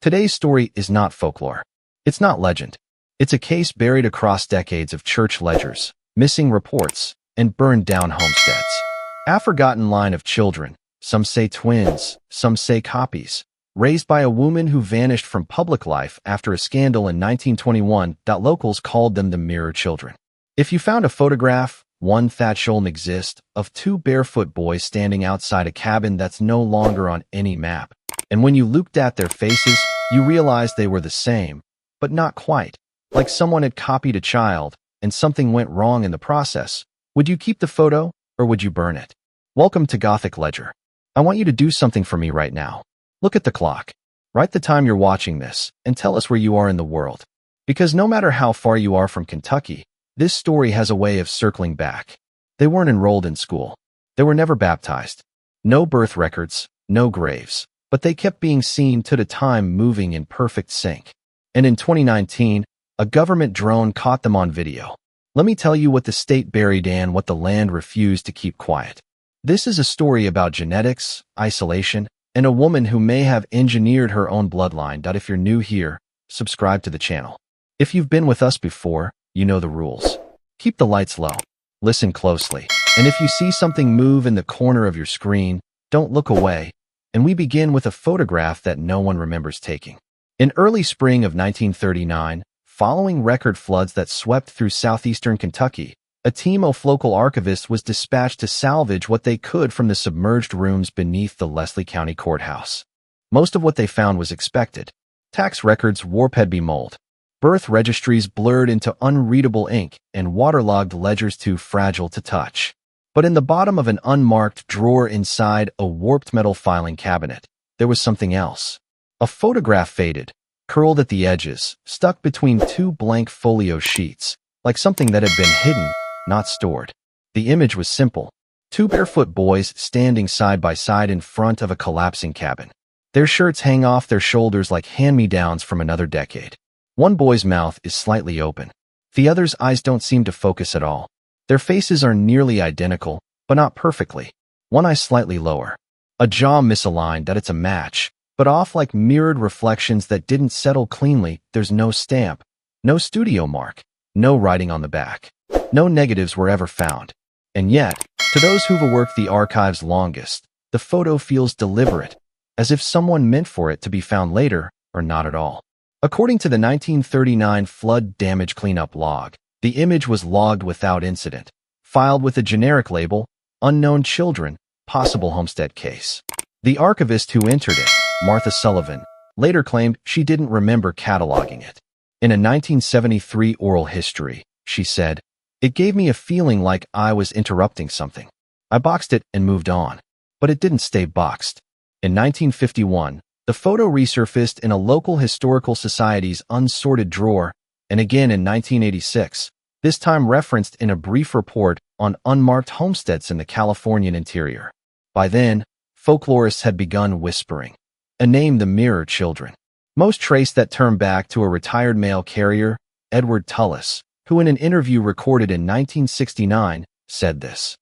Today's story is not folklore. It's not legend. It's a case buried across decades of church ledgers, missing reports, and burned-down homesteads. A forgotten line of children, some say twins, some say copies, raised by a woman who vanished from public life after a scandal in 1921 that locals called them the mirror children. If you found a photograph, one that shouldn't exist, of two barefoot boys standing outside a cabin that's no longer on any map, and when you looked at their faces, you realized they were the same, but not quite, like someone had copied a child, and something went wrong in the process, would you keep the photo, or would you burn it? Welcome to Gothic Ledger. I want you to do something for me right now. Look at the clock. Write the time you're watching this, and tell us where you are in the world. Because no matter how far you are from Kentucky, this story has a way of circling back. They weren't enrolled in school. They were never baptized. No birth records, no graves. But they kept being seen to the time moving in perfect sync. And in 2019, a government drone caught them on video. Let me tell you what the state buried and what the land refused to keep quiet. This is a story about genetics, isolation, and a woman who may have engineered her own bloodline. If you're new here, subscribe to the channel. If you've been with us before, you know the rules. Keep the lights low. Listen closely. And if you see something move in the corner of your screen, don't look away. And we begin with a photograph that no one remembers taking. In early spring of 1939, following record floods that swept through southeastern Kentucky, a team of local archivists was dispatched to salvage what they could from the submerged rooms beneath the Leslie County Courthouse. Most of what they found was expected. Tax records warped by mold, birth registries blurred into unreadable ink, and waterlogged ledgers too fragile to touch. But in the bottom of an unmarked drawer inside a warped metal filing cabinet, there was something else. A photograph faded, curled at the edges, stuck between two blank folio sheets, like something that had been hidden, not stored. The image was simple. Two barefoot boys standing side by side in front of a collapsing cabin. Their shirts hang off their shoulders like hand-me-downs from another decade. One boy's mouth is slightly open. The other's eyes don't seem to focus at all. Their faces are nearly identical, but not perfectly. One eye slightly lower. A jaw misaligned that it's a match, but off like mirrored reflections that didn't settle cleanly. There's no stamp, no studio mark, no writing on the back. No negatives were ever found. And yet, to those who've worked the archives longest, the photo feels deliberate, as if someone meant for it to be found later, or not at all. According to the 1939 flood damage cleanup log, the image was logged without incident, filed with a generic label, unknown children, possible homestead case. The archivist who entered it, Martha Sullivan, later claimed she didn't remember cataloging it. In a 1973 oral history, she said, "It gave me a feeling like I was interrupting something. I boxed it and moved on. But it didn't stay boxed." In 1951, the photo resurfaced in a local historical society's unsorted drawer, and again in 1986, this time referenced in a brief report on unmarked homesteads in the Californian interior. By then, folklorists had begun whispering a name: the mirror children. Most trace that term back to a retired mail carrier, Edward Tullis, who in an interview recorded in 1969, said this.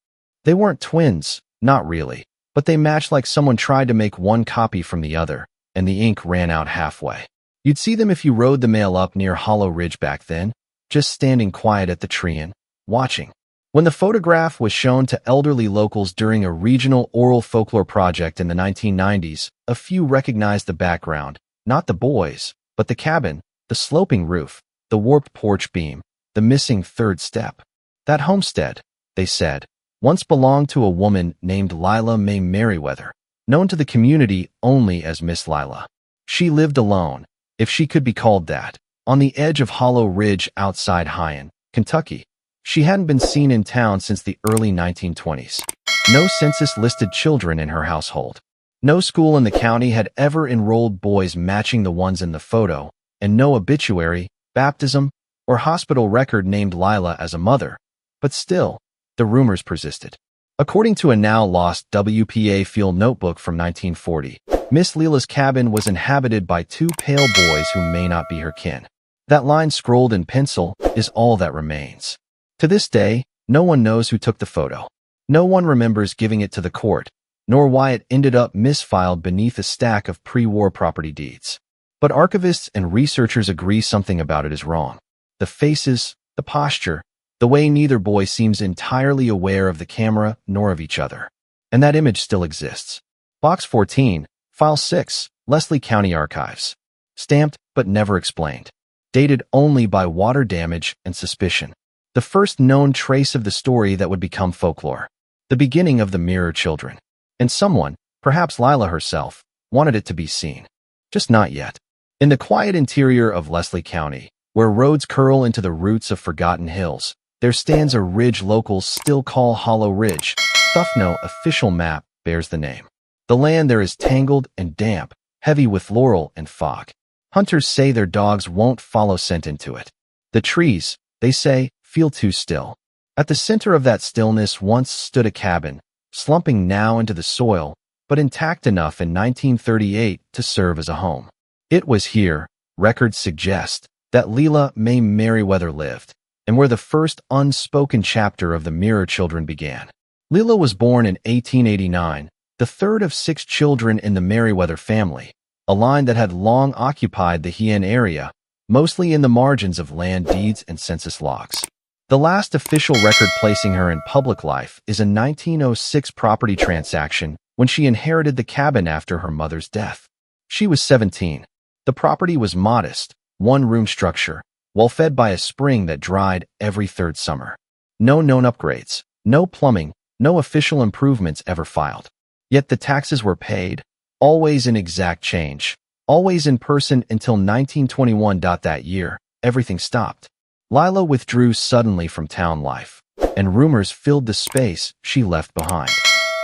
They weren't twins, not really, but they matched like someone tried to make one copy from the other, and the ink ran out halfway. You'd see them if you rode the mail up near Hollow Ridge back then, just standing quiet at the tree and watching. When the photograph was shown to elderly locals during a regional oral folklore project in the 1990s, a few recognized the background, not the boys, but the cabin, the sloping roof, the warped porch beam, the missing third step. That homestead, they said, once belonged to a woman named Lila Mae Merriweather, known to the community only as Miss Lila. She lived alone, if she could be called that, on the edge of Hollow Ridge outside Hyan, Kentucky. She hadn't been seen in town since the early 1920s. No census-listed children in her household. No school in the county had ever enrolled boys matching the ones in the photo, and no obituary, baptism, or hospital record named Lila as a mother. But still, the rumors persisted. According to a now-lost WPA field notebook from 1940, Miss Lila's cabin was inhabited by two pale boys who may not be her kin. That line scrolled in pencil is all that remains. To this day, no one knows who took the photo. No one remembers giving it to the court, nor why it ended up misfiled beneath a stack of pre-war property deeds. But archivists and researchers agree something about it is wrong. The faces, the posture, the way neither boy seems entirely aware of the camera nor of each other. And that image still exists. Box 14, File 6, Leslie County Archives. Stamped, but never explained. Dated only by water damage and suspicion. The first known trace of the story that would become folklore. The beginning of the Mirror Children. And someone, perhaps Lila herself, wanted it to be seen. Just not yet. In the quiet interior of Leslie County, where roads curl into the roots of forgotten hills, there stands a ridge locals still call Hollow Ridge. No official map bears the name. The land there is tangled and damp, heavy with laurel and fog. Hunters say their dogs won't follow scent into it. The trees, they say, feel too still. At the center of that stillness once stood a cabin, slumping now into the soil, but intact enough in 1938 to serve as a home. It was here, records suggest, that Leela Mae Merriweather lived, and where the first unspoken chapter of the Mirror Children began. Leela was born in 1889, the third of 6 children in the Merriweather family, a line that had long occupied the Heian area, mostly in the margins of land deeds and census logs. The last official record placing her in public life is a 1906 property transaction when she inherited the cabin after her mother's death. She was 17. The property was modest, one-room structure, well fed by a spring that dried every third summer. No known upgrades, no plumbing, no official improvements ever filed. Yet the taxes were paid, always in exact change, always in person until 1921. That year, everything stopped. Lila withdrew suddenly from town life, and rumors filled the space she left behind.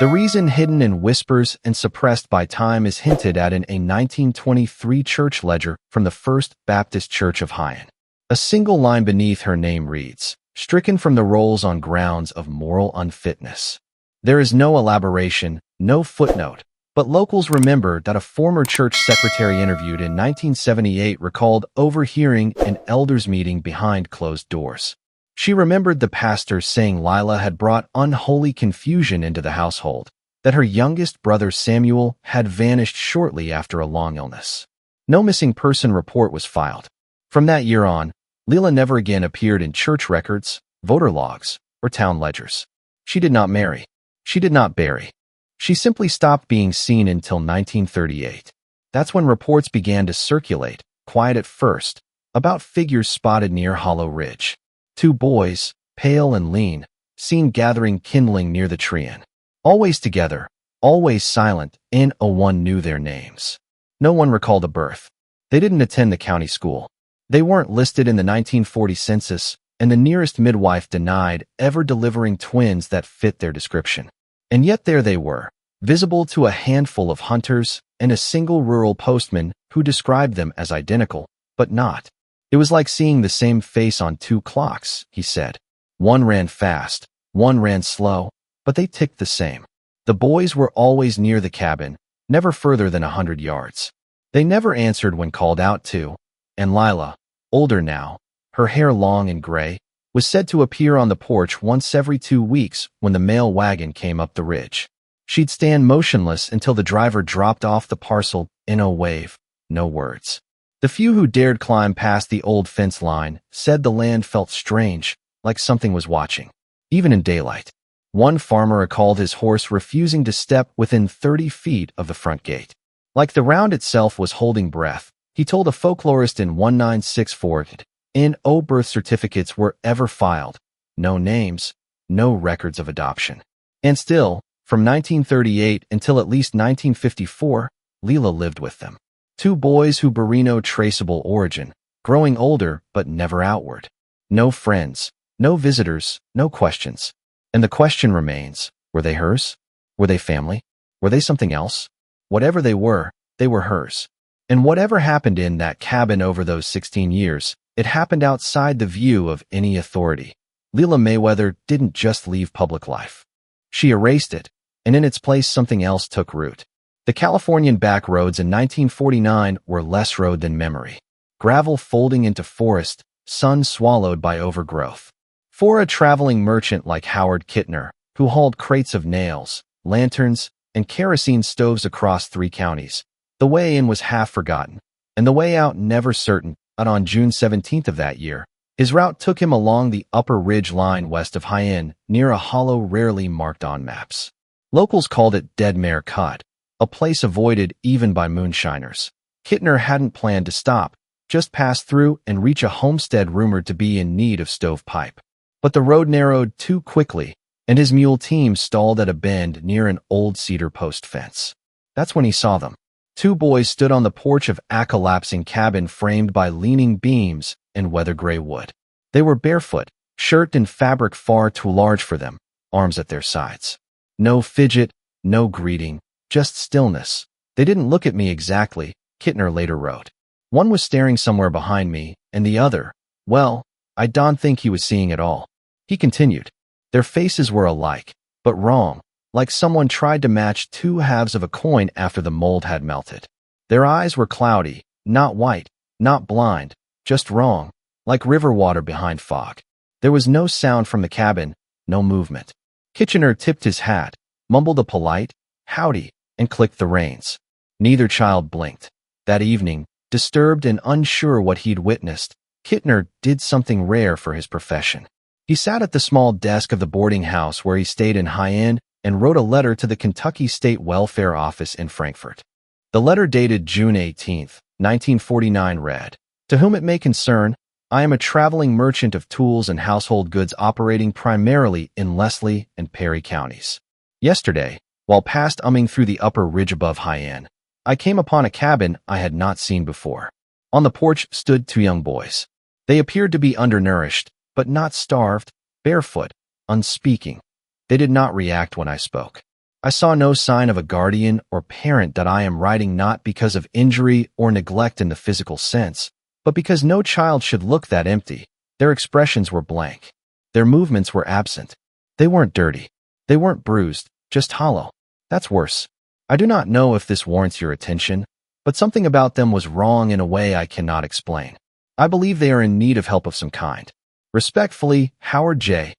The reason hidden in whispers and suppressed by time is hinted at in a 1923 church ledger from the First Baptist Church of Heian. A single line beneath her name reads, "Stricken from the rolls on grounds of moral unfitness." There is no elaboration, no footnote, but locals remember that a former church secretary interviewed in 1978 recalled overhearing an elders' meeting behind closed doors. She remembered the pastor saying Lila had brought unholy confusion into the household, that her youngest brother Samuel had vanished shortly after a long illness. No missing person report was filed. From that year on, Leela never again appeared in church records, voter logs, or town ledgers. She did not marry. She did not bury. She simply stopped being seen until 1938. That's when reports began to circulate, quiet at first, about figures spotted near Hollow Ridge. 2 boys, pale and lean, seen gathering kindling near the tree-in. Always together, always silent, and no one knew their names. No one recalled a birth. They didn't attend the county school. They weren't listed in the 1940 census, and the nearest midwife denied ever delivering twins that fit their description. And yet there they were, visible to a handful of hunters and a single rural postman who described them as identical, but not. It was like seeing the same face on 2 clocks, he said. One ran fast, one ran slow, but they ticked the same. The boys were always near the cabin, never further than 100 yards. They never answered when called out to, and Lila, older now, her hair long and gray, was said to appear on the porch once every 2 weeks when the mail wagon came up the ridge. She'd stand motionless until the driver dropped off the parcel in a wave, no words. The few who dared climb past the old fence line said the land felt strange, like something was watching, even in daylight. One farmer recalled his horse refusing to step within 30 feet of the front gate. Like the round itself was holding breath, he told a folklorist in 1964, no birth certificates were ever filed, no names, no records of adoption. And still, from 1938 until at least 1954, Leela lived with them. 2 boys who bore no traceable origin, growing older but never outward. No friends, no visitors, no questions. And the question remains, were they hers? Were they family? Were they something else? Whatever they were hers. And whatever happened in that cabin over those 16 years, it happened outside the view of any authority. Leela Merriweather didn't just leave public life. She erased it, and in its place something else took root. The Californian back roads in 1949 were less road than memory. Gravel folding into forest, sun swallowed by overgrowth. For a traveling merchant like Howard Kittner, who hauled crates of nails, lanterns, and kerosene stoves across 3 counties, the way in was half forgotten, and the way out never certain. But on June 17th of that year, his route took him along the upper ridge line west of Haiyan, near a hollow rarely marked on maps. Locals called it Dead Mare Cut, a place avoided even by moonshiners. Kittner hadn't planned to stop, just pass through and reach a homestead rumored to be in need of stovepipe. But the road narrowed too quickly, and his mule team stalled at a bend near an old cedar post fence. That's when he saw them. Two boys stood on the porch of a collapsing cabin framed by leaning beams and weather-gray wood. They were barefoot, shirted in fabric far too large for them, arms at their sides. No fidget, no greeting, just stillness. They didn't look at me exactly, Kittner later wrote. One was staring somewhere behind me, and the other, well, I don't think he was seeing at all. He continued. Their faces were alike, but wrong, like someone tried to match two halves of a coin after the mold had melted. Their eyes were cloudy, not white, not blind, just wrong, like river water behind fog. There was no sound from the cabin, no movement. Kitchener tipped his hat, mumbled a polite, howdy, and clicked the reins. Neither child blinked. That evening, disturbed and unsure what he'd witnessed, Kittner did something rare for his profession. He sat at the small desk of the boarding house where he stayed in Haiyan and wrote a letter to the Kentucky State Welfare Office in Frankfort. The letter dated June 18, 1949 read, "To whom it may concern, I am a traveling merchant of tools and household goods operating primarily in Leslie and Perry counties. Yesterday, while past through the upper ridge above Haiyan, I came upon a cabin I had not seen before. On the porch stood two young boys. They appeared to be undernourished, but not starved, barefoot, unspeaking. They did not react when I spoke. I saw no sign of a guardian or parent that I am writing not because of injury or neglect in the physical sense, but because no child should look that empty. Their expressions were blank. Their movements were absent. They weren't dirty. They weren't bruised, just hollow. That's worse. I do not know if this warrants your attention, but something about them was wrong in a way I cannot explain. I believe they are in need of help of some kind. Respectfully, Howard J.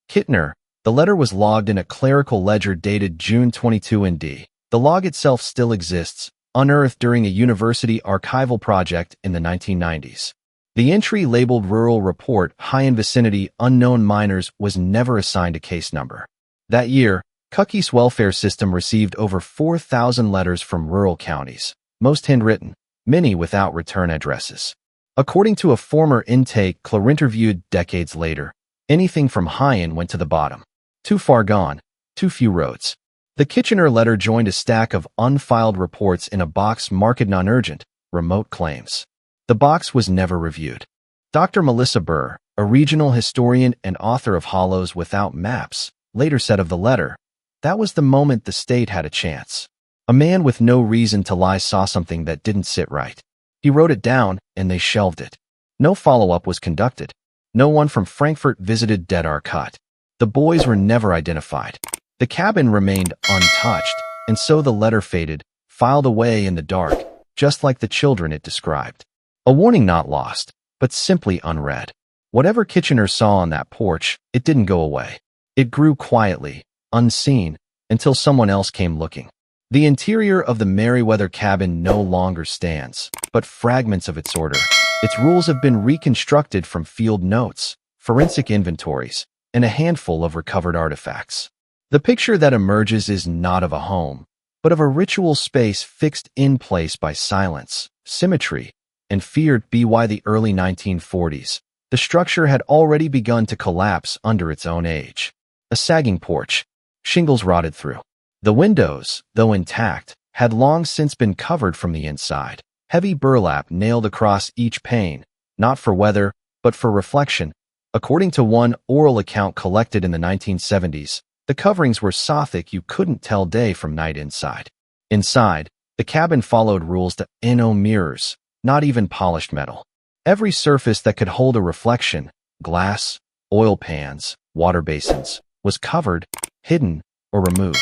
Kittner." The letter was logged in a clerical ledger dated June 22 ND. The log itself still exists, unearthed during a university archival project in the 1990s. The entry labeled Rural Report, Haiyan Vicinity, Unknown Minors was never assigned a case number. That year, Kentucky's welfare system received over 4,000 letters from rural counties, most handwritten, many without return addresses. According to a former intake clerk interviewed decades later, anything from Haiyan went to the bottom. Too far gone, too few roads. The Kitchener letter joined a stack of unfiled reports in a box marked non-urgent, remote claims. The box was never reviewed. Dr. Melissa Burr, a regional historian and author of Hollows Without Maps, later said of the letter, "That was the moment the state had a chance. A man with no reason to lie saw something that didn't sit right. He wrote it down, and they shelved it. No follow-up was conducted. No one from Frankfort visited Dead Mare Cut. The boys were never identified. The cabin remained untouched, and so the letter faded, filed away in the dark, just like the children it described. A warning not lost, but simply unread. Whatever Kitchener saw on that porch, it didn't go away. It grew quietly, unseen, until someone else came looking. The interior of the Merriweather cabin no longer stands, but fragments of its order. Its rules have been reconstructed from field notes, forensic inventories, and a handful of recovered artifacts. The picture that emerges is not of a home, but of a ritual space fixed in place by silence, symmetry, and fear. By the early 1940s, the structure had already begun to collapse under its own age. A sagging porch, shingles rotted through. The windows, though intact, had long since been covered from the inside. Heavy burlap nailed across each pane, not for weather, but for reflection. According to one oral account collected in the 1970s, the coverings were so thick you couldn't tell day from night inside. Inside, the cabin followed rules that no mirrors, not even polished metal. Every surface that could hold a reflection, glass, oil pans, water basins, was covered, hidden, or removed.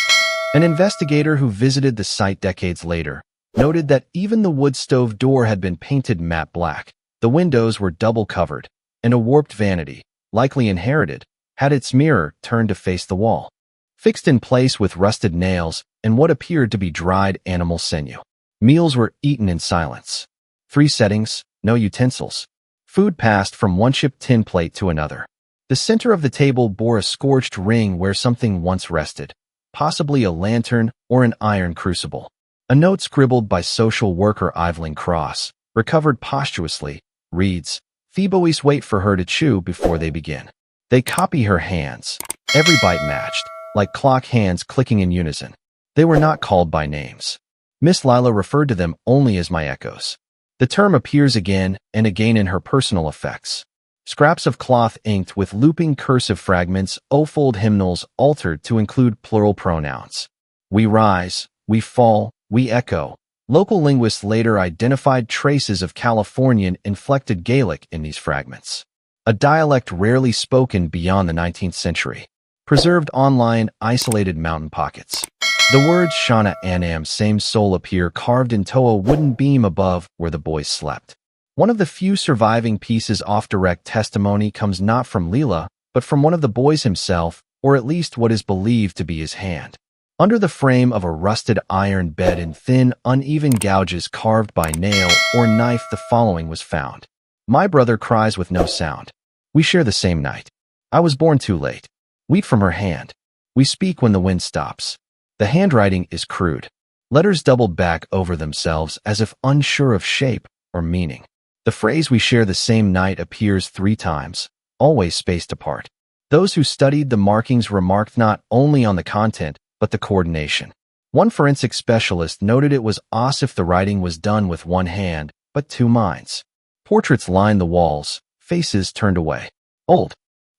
An investigator who visited the site decades later noted that even the wood stove door had been painted matte black. The windows were double covered, and a warped vanity, likely inherited, had its mirror turned to face the wall, fixed in place with rusted nails and what appeared to be dried animal sinew. Meals were eaten in silence. 3 settings, no utensils. Food passed from one chipped tin plate to another. The center of the table bore a scorched ring where something once rested, possibly a lantern or an iron crucible. A note scribbled by social worker Evelyn Cross, recovered posthumously, reads, "Theboes wait for her to chew before they begin. They copy her hands. Every bite matched, like clock hands clicking in unison. They were not called by names. Miss Lila referred to them only as my echoes." The term appears again and again in her personal effects. Scraps of cloth inked with looping cursive fragments, O-fold hymnals altered to include plural pronouns. We rise, we fall, we echo. Local linguists later identified traces of Californian-inflected Gaelic in these fragments, a dialect rarely spoken beyond the 19th century. Preserved online, isolated mountain pockets. The words Shana Anam same soul appear carved into a wooden beam above where the boys slept. One of the few surviving pieces off direct testimony comes not from Leela, but from one of the boys himself, or at least what is believed to be his hand. Under the frame of a rusted iron bed in thin, uneven gouges carved by nail or knife, the following was found. My brother cries with no sound. We share the same night. I was born too late. Wheat from her hand. We speak when the wind stops. The handwriting is crude. Letters doubled back over themselves as if unsure of shape or meaning. The phrase "we share the same night" appears 3 times, always spaced apart. Those who studied the markings remarked not only on the content, but the coordination. One forensic specialist noted it was as if the writing was done with one hand, but 2 minds. Portraits lined the walls, faces turned away. Old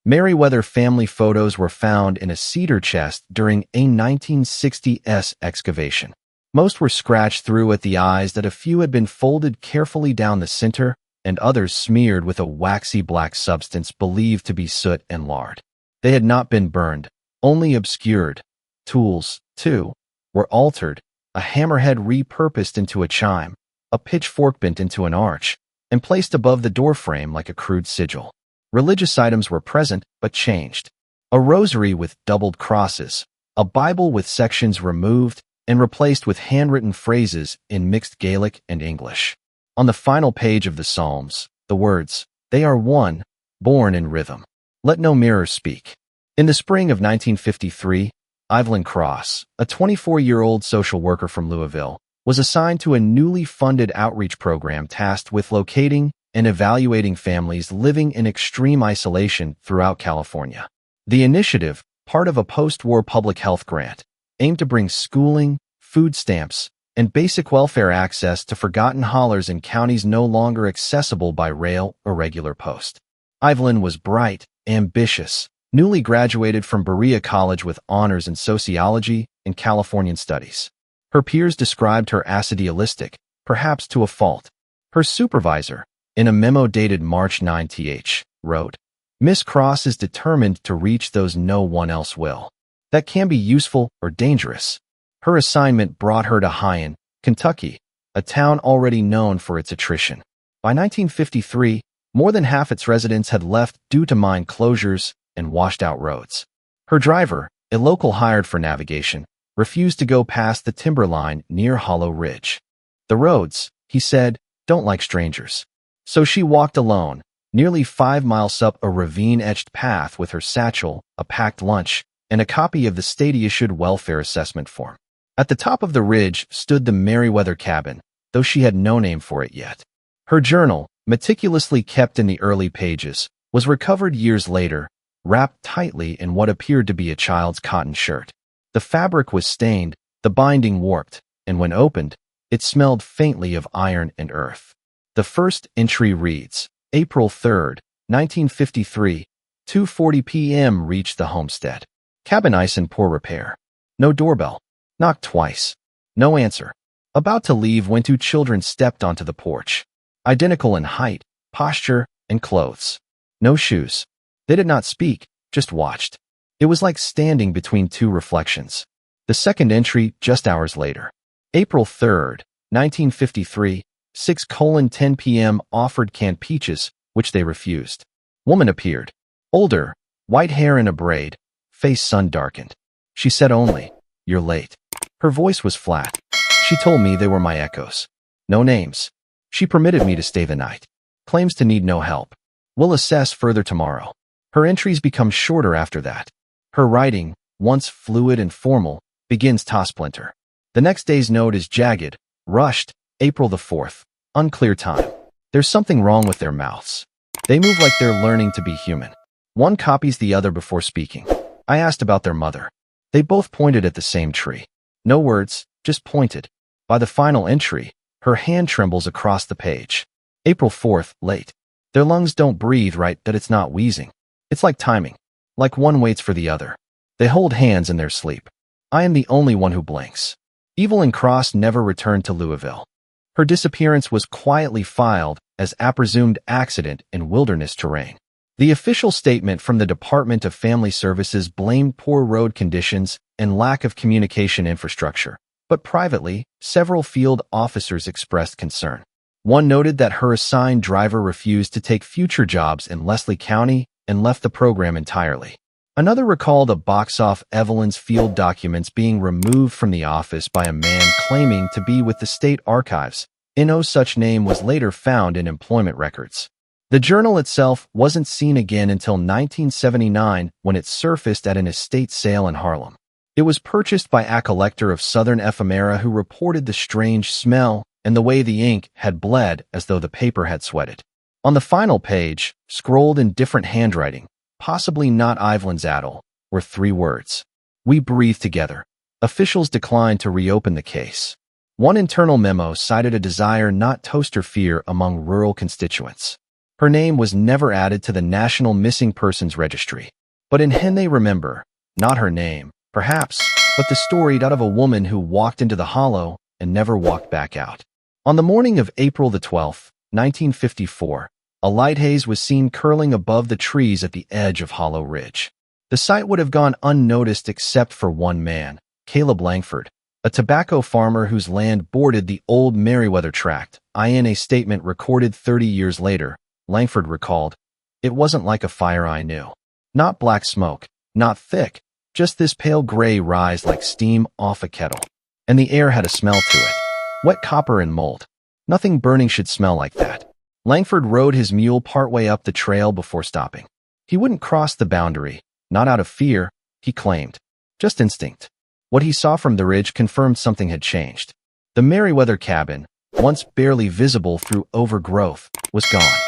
Merriweather family photos were found in a cedar chest during a 1960s excavation. Most were scratched through at the eyes, that a few had been folded carefully down the center, and others smeared with a waxy black substance believed to be soot and lard. They had not been burned, only obscured. Tools, too, were altered, a hammerhead repurposed into a chime, a pitchfork bent into an arch, and placed above the doorframe like a crude sigil. Religious items were present, but changed. A rosary with doubled crosses, a Bible with sections removed and replaced with handwritten phrases in mixed Gaelic and English. On the final page of the Psalms, the words, "They are one, born in rhythm. Let no mirror speak." In the spring of 1953, Evelyn Cross, a 24-year-old social worker from Louisville, was assigned to a newly funded outreach program tasked with locating and evaluating families living in extreme isolation throughout California. The initiative, part of a post-war public health grant, aimed to bring schooling, food stamps, and basic welfare access to forgotten hollers in counties no longer accessible by rail or regular post. Evelyn was bright, ambitious, newly graduated from Berea College with honors in sociology and Californian studies. Her peers described her as idealistic, perhaps to a fault. Her supervisor, in a memo dated March 9th, wrote, "Miss Cross is determined to reach those no one else will. That can be useful or dangerous." Her assignment brought her to Hyan, Kentucky, a town already known for its attrition. By 1953, more than half its residents had left due to mine closures and washed-out roads. Her driver, a local hired for navigation, refused to go past the timberline near Hollow Ridge. "The roads," he said, "don't like strangers." So she walked alone, nearly 5 miles up a ravine-etched path with her satchel, a packed lunch, and a copy of the state-issued welfare assessment form. At the top of the ridge stood the Merriweather cabin, though she had no name for it yet. Her journal, meticulously kept in the early pages, was recovered years later, wrapped tightly in what appeared to be a child's cotton shirt. The fabric was stained, the binding warped, and when opened, it smelled faintly of iron and earth. The first entry reads, April 3rd, 1953, 2:40 p.m. reached the homestead. Cabin ice in poor repair. No doorbell. Knocked twice. No answer. About to leave when 2 children stepped onto the porch. Identical in height, posture, and clothes. No shoes. They did not speak, just watched. It was like standing between 2 reflections. The second entry just hours later. April 3rd, 1953, 6:10 p.m. offered canned peaches, which they refused. Woman appeared. Older, white hair in a braid, face sun-darkened. She said only, "You're late." Her voice was flat. She told me they were my echoes. No names. She permitted me to stay the night. Claims to need no help. We'll assess further tomorrow. Her entries become shorter after that. Her writing, once fluid and formal, begins to splinter. The next day's note is jagged, rushed, April the 4th. Unclear time. There's something wrong with their mouths. They move like they're learning to be human. One copies the other before speaking. I asked about their mother. They both pointed at the same tree. No words, just pointed. By the final entry, her hand trembles across the page. April 4th, late. Their lungs don't breathe right that it's not wheezing. It's like timing. Like one waits for the other. They hold hands in their sleep. I am the only one who blinks. Evelyn Cross never returned to Louisville. Her disappearance was quietly filed as a presumed accident in wilderness terrain. The official statement from the Department of Family Services blamed poor road conditions and lack of communication infrastructure, but privately, several field officers expressed concern. One noted that her assigned driver refused to take future jobs in Leslie County and left the program entirely. Another recalled a box off Evelyn's field documents being removed from the office by a man claiming to be with the state archives. No such name was later found in employment records. The journal itself wasn't seen again until 1979 when it surfaced at an estate sale in Harlem. It was purchased by a collector of Southern ephemera who reported the strange smell and the way the ink had bled as though the paper had sweated. On the final page, scrolled in different handwriting, possibly not Evelyn's at all, were 3 words. We breathe together. Officials declined to reopen the case. One internal memo cited a desire not to interfere among rural constituents. Her name was never added to the National Missing Persons Registry. But in Hen they remember, not her name, perhaps, but the story of a woman who walked into the hollow and never walked back out. On the morning of April the 12th, 1954, a light haze was seen curling above the trees at the edge of Hollow Ridge. The sight would have gone unnoticed except for one man, Caleb Langford, a tobacco farmer whose land bordered the old Meriwether tract. In a statement recorded 30 years later, Langford recalled, "It wasn't like a fire I knew. Not black smoke, not thick, just this pale gray rise like steam off a kettle. And the air had a smell to it. Wet copper and mold. Nothing burning should smell like that." Langford rode his mule partway up the trail before stopping. He wouldn't cross the boundary, not out of fear, he claimed. Just instinct. What he saw from the ridge confirmed something had changed. The Meriwether cabin, once barely visible through overgrowth, was gone.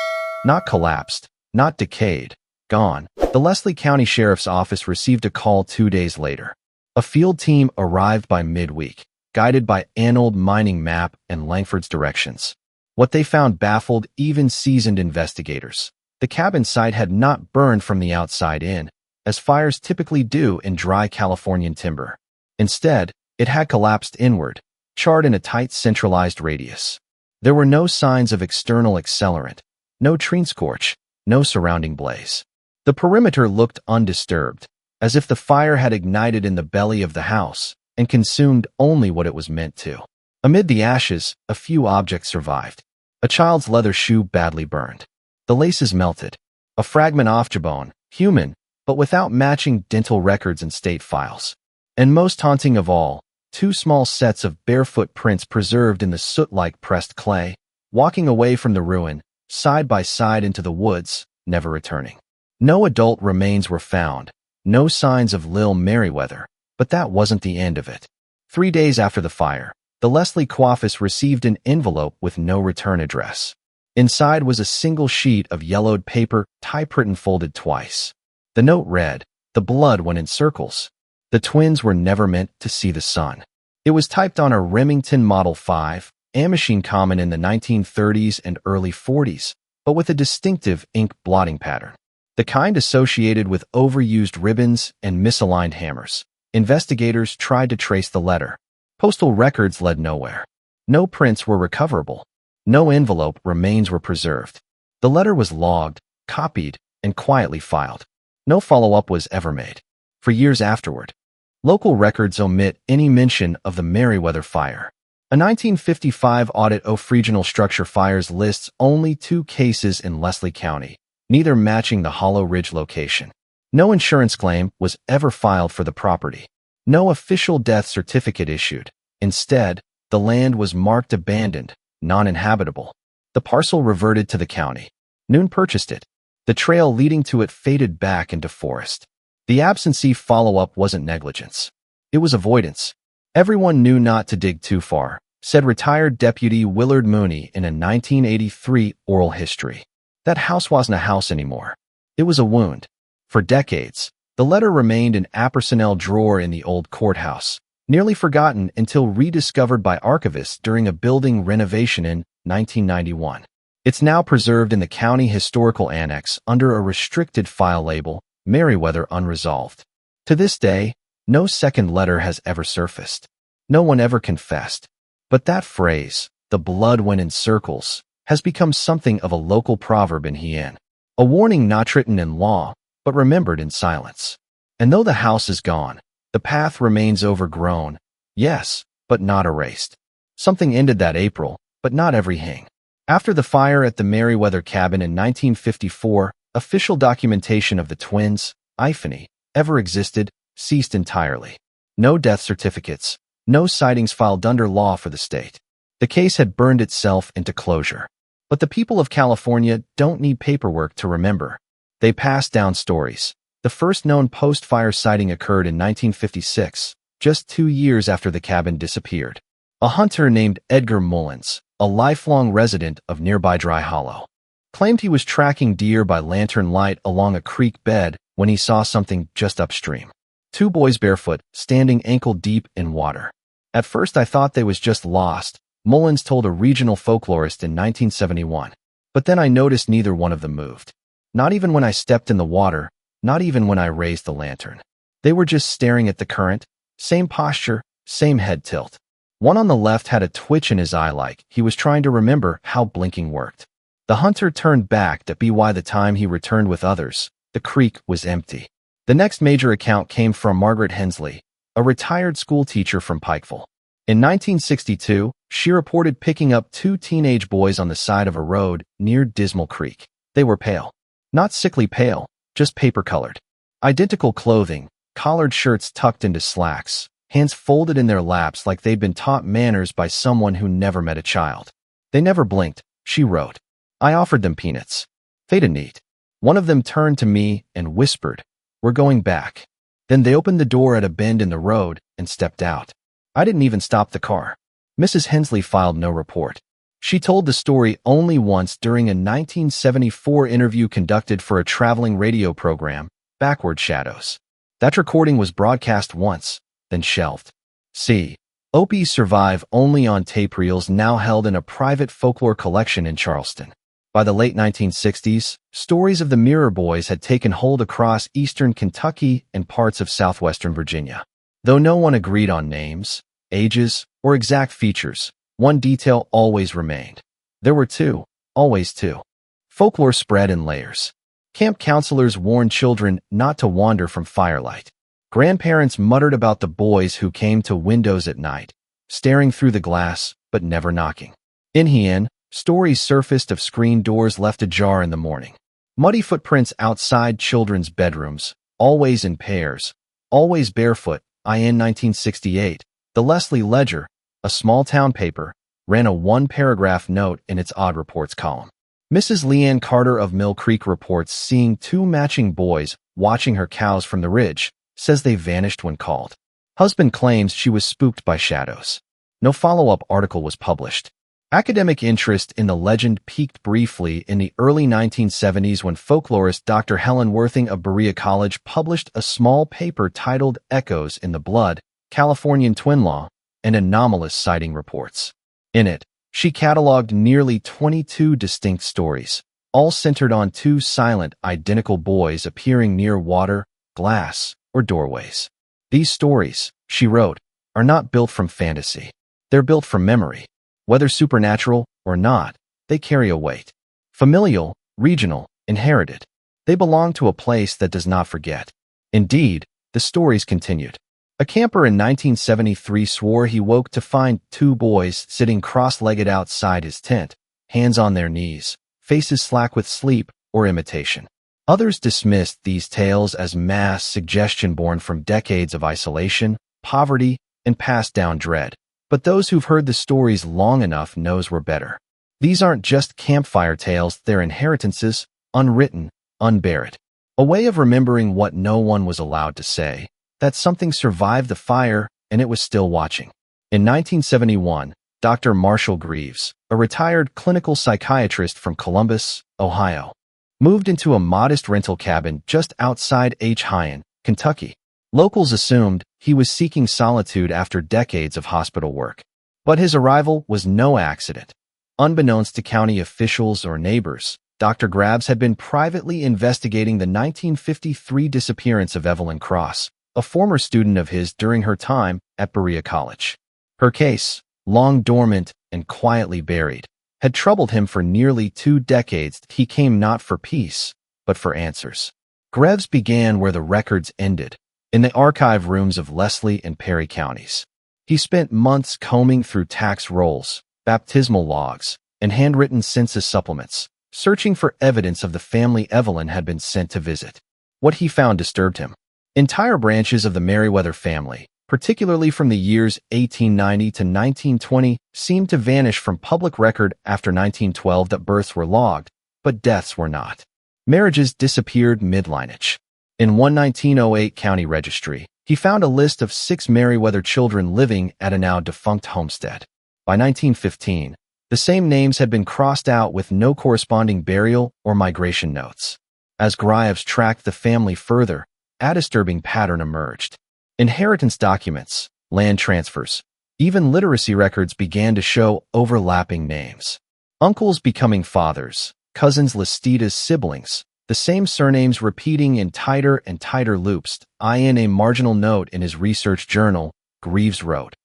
Not collapsed, not decayed, gone. The Leslie County Sheriff's Office received a call 2 days later. A field team arrived by midweek, guided by an old mining map and Langford's directions. What they found baffled even seasoned investigators. The cabin site had not burned from the outside in, as fires typically do in dry Californian timber. Instead, it had collapsed inward, charred in a tight centralized radius. There were no signs of external accelerant, no tree scorch, no surrounding blaze. The perimeter looked undisturbed, as if the fire had ignited in the belly of the house and consumed only what it was meant to. Amid the ashes, a few objects survived. A child's leather shoe badly burned. The laces melted. A fragment of jawbone, human, but without matching dental records and state files. And most haunting of all, 2 small sets of barefoot prints preserved in the soot-like pressed clay, walking away from the ruin, side by side into the woods, never returning. No adult remains were found, no signs of Lil Meriwether, but that wasn't the end of it. 3 days after the fire, the Leslie office received an envelope with no return address. Inside was a single sheet of yellowed paper, typewritten folded twice. The note read, "The blood went in circles. The twins were never meant to see the sun." It was typed on a Remington Model 5, a machine common in the 1930s and early 40s, but with a distinctive ink blotting pattern. The kind associated with overused ribbons and misaligned hammers. Investigators tried to trace the letter. Postal records led nowhere. No prints were recoverable. No envelope remains were preserved. The letter was logged, copied, and quietly filed. No follow-up was ever made. For years afterward, local records omit any mention of the Meriwether fire. A 1955 audit of regional structure fires lists only 2 cases in Leslie County, neither matching the Hollow Ridge location. No insurance claim was ever filed for the property. No official death certificate issued. Instead, the land was marked abandoned, non-inhabitable. The parcel reverted to the county. Noon purchased it. The trail leading to it faded back into forest. The absentee follow-up wasn't negligence. It was avoidance. Everyone knew not to dig too far, said retired Deputy Willard Mooney in a 1983 oral history. That house wasn't a house anymore. It was a wound. For decades, the letter remained in a personnel drawer in the old courthouse, nearly forgotten until rediscovered by archivists during a building renovation in 1991. It's now preserved in the County Historical Annex under a restricted file label, Meriwether Unresolved. To this day, no second letter has ever surfaced. No one ever confessed. But that phrase, the blood went in circles, has become something of a local proverb in Hien. A warning not written in law, but remembered in silence. And though the house is gone, the path remains overgrown, yes, but not erased. Something ended that April, but not every hing. After the fire at the Meriwether cabin in 1954, official documentation of the twins, Iphany, ever existed, ceased entirely. No death certificates, no sightings filed under law for the state. The case had burned itself into closure. But the people of California don't need paperwork to remember. They pass down stories. The first known post-fire sighting occurred in 1956, just 2 years after the cabin disappeared. A hunter named Edgar Mullins, a lifelong resident of nearby Dry Hollow, claimed he was tracking deer by lantern light along a creek bed when he saw something just upstream. 2 boys barefoot, standing ankle-deep in water. At first I thought they was just lost, Mullins told a regional folklorist in 1971. But then I noticed neither one of them moved. Not even when I stepped in the water, not even when I raised the lantern. They were just staring at the current, same posture, same head tilt. One on the left had a twitch in his eye like he was trying to remember how blinking worked. The hunter turned back to be why the time he returned with others, the creek was empty. The next major account came from Margaret Hensley, a retired school teacher from Pikeville. In 1962, she reported picking up 2 teenage boys on the side of a road near Dismal Creek. They were pale. Not sickly pale, just paper-colored. Identical clothing, collared shirts tucked into slacks, hands folded in their laps like they'd been taught manners by someone who never met a child. They never blinked, she wrote. I offered them peanuts. They didn't eat. One of them turned to me and whispered, "We're going back." Then they opened the door at a bend in the road and stepped out. I didn't even stop the car. Mrs. Hensley filed no report. She told the story only once during a 1974 interview conducted for a traveling radio program, Backward Shadows. That recording was broadcast once, then shelved. See, Opie's survive only on tape reels now held in a private folklore collection in Charleston. By the late 1960s, stories of the Mirror Boys had taken hold across eastern Kentucky and parts of southwestern Virginia. Though no one agreed on names, ages, or exact features, one detail always remained. There were 2, always 2. Folklore spread in layers. Camp counselors warned children not to wander from firelight. Grandparents muttered about the boys who came to windows at night, staring through the glass, but never knocking. In Hien, stories surfaced of screen doors left ajar in the morning. Muddy footprints outside children's bedrooms, always in pairs, always barefoot. In 1968, the Leslie Ledger, a small-town paper, ran a 1-paragraph note in its Odd Reports column. Mrs. Leanne Carter of Mill Creek reports seeing 2 matching boys watching her cows from the ridge, says they vanished when called. Husband claims she was spooked by shadows. No follow-up article was published. Academic interest in the legend peaked briefly in the early 1970s when folklorist Dr. Helen Worthing of Berea College published a small paper titled Echoes in the Blood, Californian Twin Law, and Anomalous Sighting Reports. In it, she cataloged nearly 22 distinct stories, all centered on 2 silent, identical boys appearing near water, glass, or doorways. These stories, she wrote, are not built from fantasy. They're built from memory. Whether supernatural or not, they carry a weight. Familial, regional, inherited. They belong to a place that does not forget. Indeed, the stories continued. A camper in 1973 swore he woke to find 2 boys sitting cross-legged outside his tent, hands on their knees, faces slack with sleep or imitation. Others dismissed these tales as mass suggestion born from decades of isolation, poverty, and passed-down dread. But those who've heard the stories long enough knows we're better. These aren't just campfire tales, they're inheritances, unwritten, unburied. A way of remembering what no one was allowed to say, that something survived the fire and it was still watching. In 1971, Dr. Marshall Greaves, a retired clinical psychiatrist from Columbus, Ohio, moved into a modest rental cabin just outside Hyan, Kentucky. Locals assumed he was seeking solitude after decades of hospital work. But his arrival was no accident. Unbeknownst to county officials or neighbors, Dr. Greaves had been privately investigating the 1953 disappearance of Evelyn Cross, a former student of his during her time at Berea College. Her case, long dormant and quietly buried, had troubled him for nearly 2 decades. He came not for peace, but for answers. Greaves began where the records ended, in the archive rooms of Leslie and Perry counties. He spent months combing through tax rolls, baptismal logs, and handwritten census supplements, searching for evidence of the family Evelyn had been sent to visit. What he found disturbed him. Entire branches of the Merriweather family, particularly from the years 1890 to 1920, seemed to vanish from public record after 1912. That births were logged, but deaths were not. Marriages disappeared mid-lineage. In one 1908 county registry, he found a list of 6 Merriweather children living at a now-defunct homestead. By 1915, the same names had been crossed out with no corresponding burial or migration notes. As Greaves tracked the family further, a disturbing pattern emerged. Inheritance documents, land transfers, even literacy records began to show overlapping names. Uncles becoming fathers, cousins listed as siblings, the same surnames repeating in tighter and tighter loops. In a marginal note in his research journal, Greaves wrote,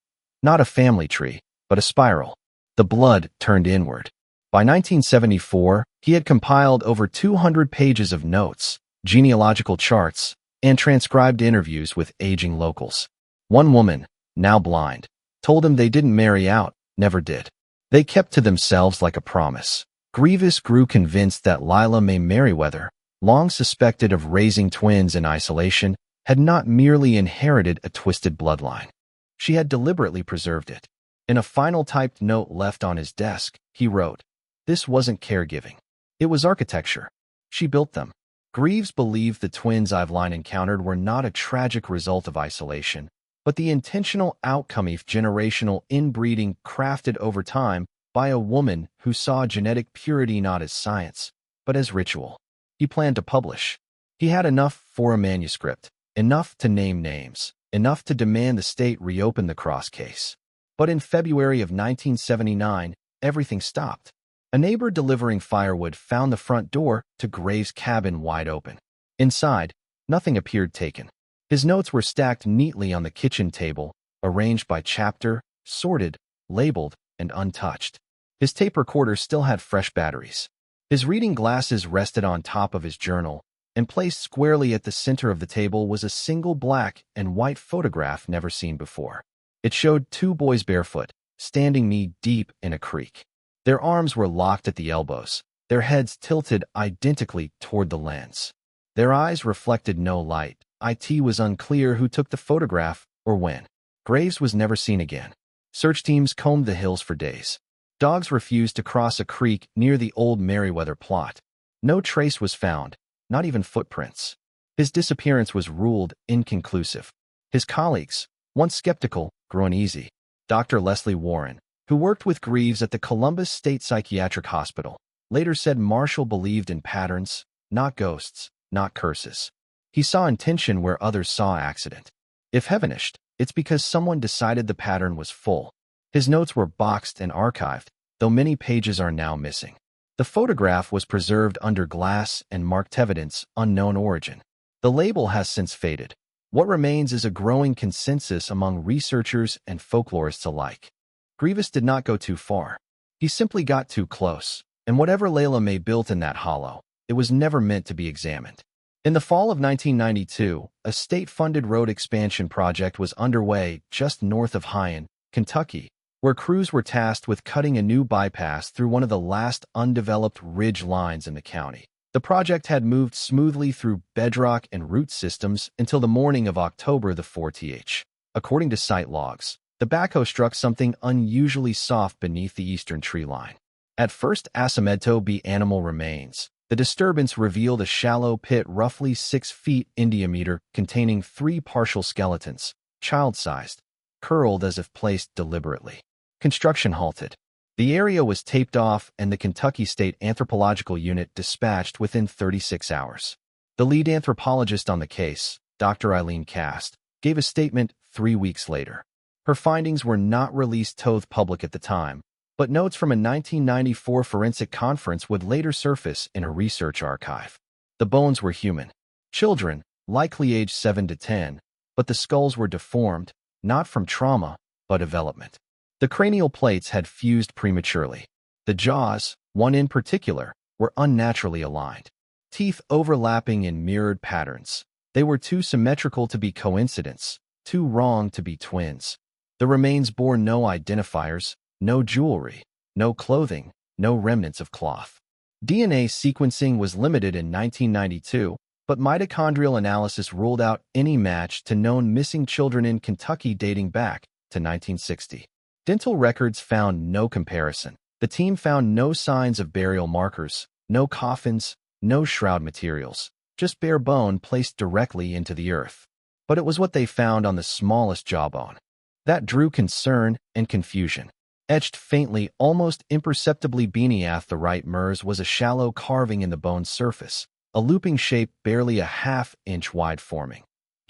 "Not a family tree, but a spiral. The blood turned inward." By 1974, he had compiled over 200 pages of notes, genealogical charts, and transcribed interviews with aging locals. One woman, now blind, told him they didn't marry out, never did. They kept to themselves like a promise. Greaves grew convinced that Lila Mae Merriweather, long suspected of raising twins in isolation, had not merely inherited a twisted bloodline. She had deliberately preserved it. In a final typed note left on his desk, he wrote, "This wasn't caregiving. It was architecture. She built them." Greaves believed the twins Evelyn encountered were not a tragic result of isolation, but the intentional outcome of generational inbreeding crafted over time by a woman who saw genetic purity not as science, but as ritual. He planned to publish. He had enough for a manuscript, enough to name names, enough to demand the state reopen the Cross case. But in February of 1979, everything stopped. A neighbor delivering firewood found the front door to Greaves' cabin wide open. Inside, nothing appeared taken. His notes were stacked neatly on the kitchen table, arranged by chapter, sorted, labeled, and untouched. His tape recorder still had fresh batteries. His reading glasses rested on top of his journal, and placed squarely at the center of the table was a single black and white photograph never seen before. It showed 2 boys barefoot, standing knee-deep in a creek. Their arms were locked at the elbows, their heads tilted identically toward the lens. Their eyes reflected no light. It was unclear who took the photograph or when. Greaves was never seen again. Search teams combed the hills for days. Dogs refused to cross a creek near the old Merriweather plot. No trace was found, not even footprints. His disappearance was ruled inconclusive. His colleagues, once skeptical, grew uneasy. Dr. Leslie Warren, who worked with Greaves at the Columbus State Psychiatric Hospital, later said Marshall believed in patterns, not ghosts, not curses. He saw intention where others saw accident. If heavenished, it's because someone decided the pattern was full. His notes were boxed and archived, though many pages are now missing. The photograph was preserved under glass and marked evidence, unknown origin. The label has since faded. What remains is a growing consensus among researchers and folklorists alike. Greaves did not go too far. He simply got too close, and whatever Lila Mae built in that hollow, it was never meant to be examined. In the fall of 1992, a state-funded road expansion project was underway just north of Hyan, Kentucky, where crews were tasked with cutting a new bypass through one of the last undeveloped ridge lines in the county. The project had moved smoothly through bedrock and root systems until the morning of October the 4th. According to site logs, the backhoe struck something unusually soft beneath the eastern tree line. At first Asimedto B animal remains. The disturbance revealed a shallow pit roughly 6 feet in diameter containing 3 partial skeletons, child-sized, curled as if placed deliberately. Construction halted. The area was taped off and the Kentucky State Anthropological Unit dispatched within 36 hours. The lead anthropologist on the case, Dr. Eileen Cast, gave a statement 3 weeks later. Her findings were not released to the public at the time, but notes from a 1994 forensic conference would later surface in a research archive. The bones were human. Children, likely aged 7 to 10, but the skulls were deformed, not from trauma, but development. The cranial plates had fused prematurely. The jaws, one in particular, were unnaturally aligned. Teeth overlapping in mirrored patterns. They were too symmetrical to be coincidence, too wrong to be twins. The remains bore no identifiers, no jewelry, no clothing, no remnants of cloth. DNA sequencing was limited in 1992, but mitochondrial analysis ruled out any match to known missing children in Kentucky dating back to 1960. Dental records found no comparison. The team found no signs of burial markers, no coffins, no shroud materials, just bare bone placed directly into the earth. But it was what they found on the smallest jawbone that drew concern and confusion. Etched faintly, almost imperceptibly beneath the right MERS was a shallow carving in the bone's surface, a looping shape barely a half-inch wide forming.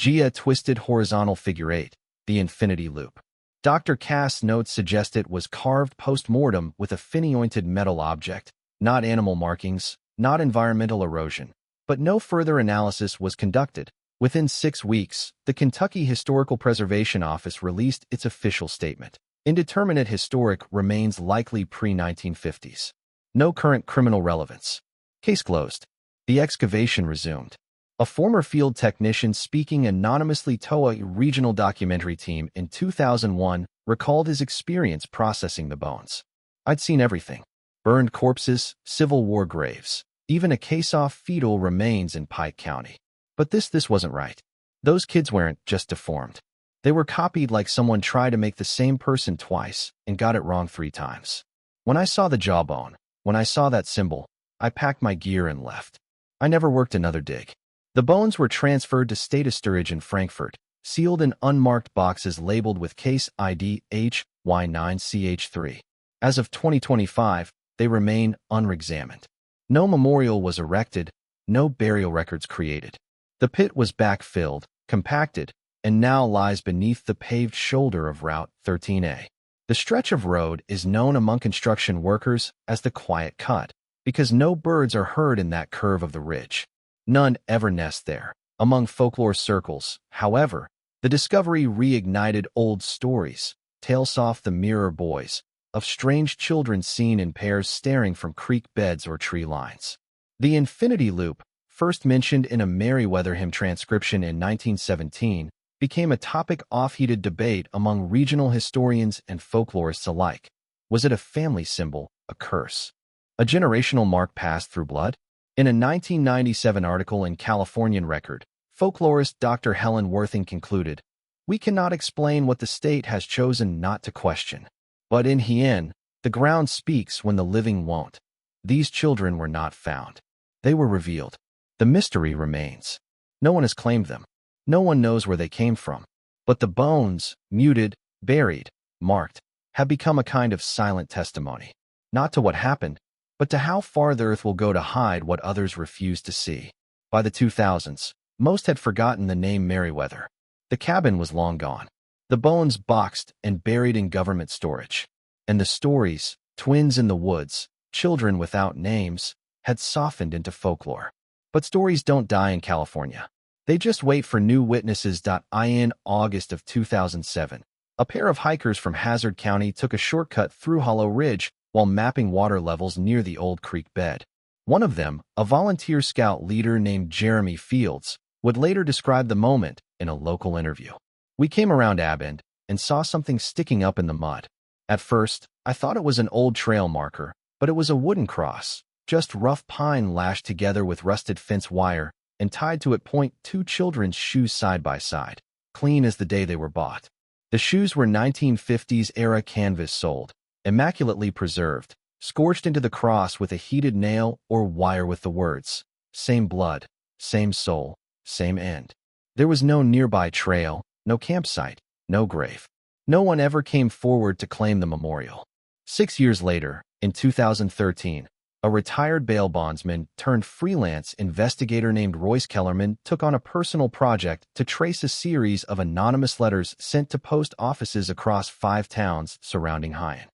A twisted horizontal figure 8, the infinity loop. Dr. Cass' notes suggest it was carved post-mortem with a fini-ointed metal object, not animal markings, not environmental erosion. But no further analysis was conducted. Within 6 weeks, the Kentucky Historical Preservation Office released its official statement. Indeterminate historic remains likely pre-1950s. No current criminal relevance. Case closed. The excavation resumed. A former field technician speaking anonymously to a regional documentary team in 2001 recalled his experience processing the bones. I'd seen everything. Burned corpses, Civil War graves, even a case-off fetal remains in Pike County. But this wasn't right. Those kids weren't just deformed. They were copied like someone tried to make the same person twice and got it wrong 3 times. When I saw the jawbone, when I saw that symbol, I packed my gear and left. I never worked another dig. The bones were transferred to State Storage in Frankfurt, sealed in unmarked boxes labeled with case ID HY9CH3. As of 2025, they remain unexamined. No memorial was erected, no burial records created. The pit was backfilled, compacted, and now lies beneath the paved shoulder of Route 13A. The stretch of road is known among construction workers as the Quiet Cut, because no birds are heard in that curve of the ridge. None ever nest there. Among folklore circles, however, the discovery reignited old stories, tales off the mirror boys, of strange children seen in pairs staring from creek beds or tree lines. The infinity loop, first mentioned in a Meriwether hymn transcription in 1917, became a topic of heated debate among regional historians and folklorists alike. Was it a family symbol, a curse? A generational mark passed through blood? In a 1997 article in Californian Record, folklorist Dr. Helen Worthing concluded, "We cannot explain what the state has chosen not to question. But in Hien, the ground speaks when the living won't. These children were not found. They were revealed. The mystery remains. No one has claimed them. No one knows where they came from. But the bones, muted, buried, marked, have become a kind of silent testimony. Not to what happened, but to how far the earth will go to hide what others refuse to see." By the 2000s, most had forgotten the name Meriwether. The cabin was long gone. The bones boxed and buried in government storage. And the stories, twins in the woods, children without names, had softened into folklore. But stories don't die in California. They just wait for new witnesses. In August of 2007, a pair of hikers from Hazard County took a shortcut through Hollow Ridge while mapping water levels near the old creek bed. One of them, a volunteer scout leader named Jeremy Fields, would later describe the moment in a local interview. "We came around Abend and saw something sticking up in the mud. At first, I thought it was an old trail marker, but it was a wooden cross, just rough pine lashed together with rusted fence wire and tied to it. 2 children's shoes side by side, clean as the day they were bought. The shoes were 1950s era canvas soled, immaculately preserved, scorched into the cross with a heated nail or wire with the words, "Same blood, same soul, same end." There was no nearby trail, no campsite, no grave. No one ever came forward to claim the memorial. 6 years later, in 2013, a retired bail bondsman turned freelance investigator named Royce Kellerman took on a personal project to trace a series of anonymous letters sent to post offices across 5 towns surrounding Hyen.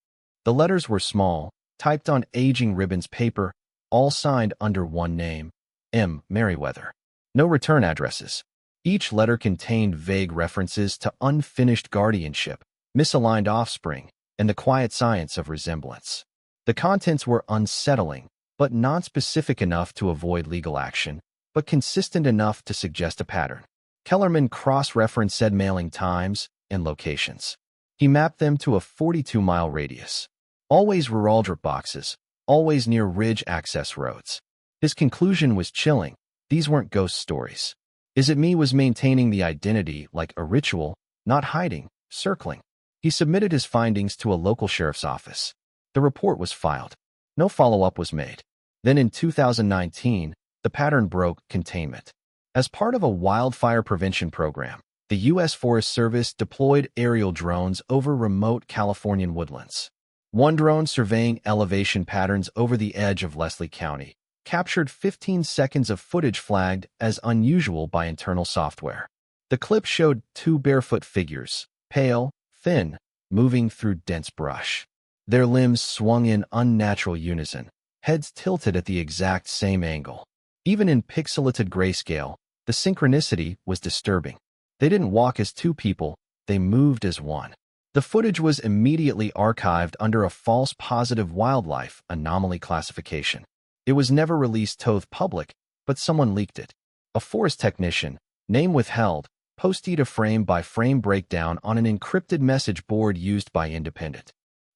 The letters were small, typed on aging ribbons paper, all signed under one name, M. Merriweather. No return addresses. Each letter contained vague references to unfinished guardianship, misaligned offspring, and the quiet science of resemblance. The contents were unsettling, but non-specific enough to avoid legal action, but consistent enough to suggest a pattern. Kellerman cross-referenced said mailing times and locations. He mapped them to a 42-mile radius. Always rural drop boxes, always near ridge access roads. His conclusion was chilling. These weren't ghost stories. Is It Me was maintaining the identity like a ritual, not hiding, circling. He submitted his findings to a local sheriff's office. The report was filed. No follow-up was made. Then in 2019, the pattern broke containment. As part of a wildfire prevention program, the U.S. Forest Service deployed aerial drones over remote Californian woodlands. One drone surveying elevation patterns over the edge of Leslie County captured 15 seconds of footage flagged as unusual by internal software. The clip showed 2 barefoot figures, pale, thin, moving through dense brush. Their limbs swung in unnatural unison, heads tilted at the exact same angle. Even in pixelated grayscale, the synchronicity was disturbing. They didn't walk as 2 people, they moved as one. The footage was immediately archived under a false positive wildlife anomaly classification. It was never released to the public, but someone leaked it. A forest technician, name withheld, posted a frame-by-frame breakdown on an encrypted message board used by independent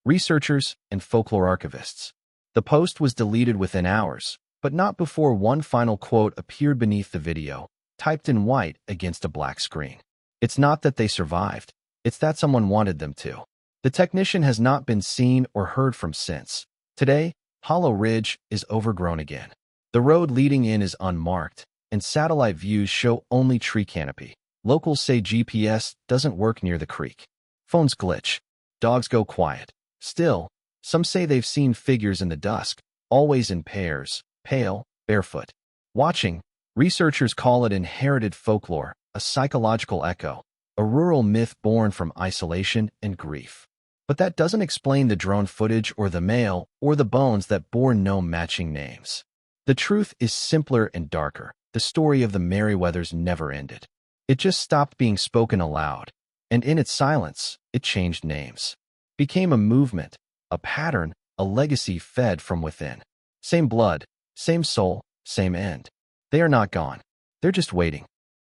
researchers and folklore archivists. The post was deleted within hours, but not before one final quote appeared beneath the video, typed in white against a black screen. It's not that they survived, it's that someone wanted them to. The technician has not been seen or heard from since. Today, Hollow Ridge is overgrown again. The road leading in is unmarked, and satellite views show only tree canopy. Locals say GPS doesn't work near the creek. Phones glitch. Dogs go quiet. Still, some say they've seen figures in the dusk, always in pairs, pale, barefoot. Watching, researchers call it inherited folklore, a psychological echo, a rural myth born from isolation and grief. But that doesn't explain the drone footage or the mail or the bones that bore no matching names. The truth is simpler and darker. The story of the Merriweathers never ended. It just stopped being spoken aloud, and in its silence, it changed names. Became a movement, a pattern, a legacy fed from within. Same blood, same soul, same end. They are not gone. They're just waiting.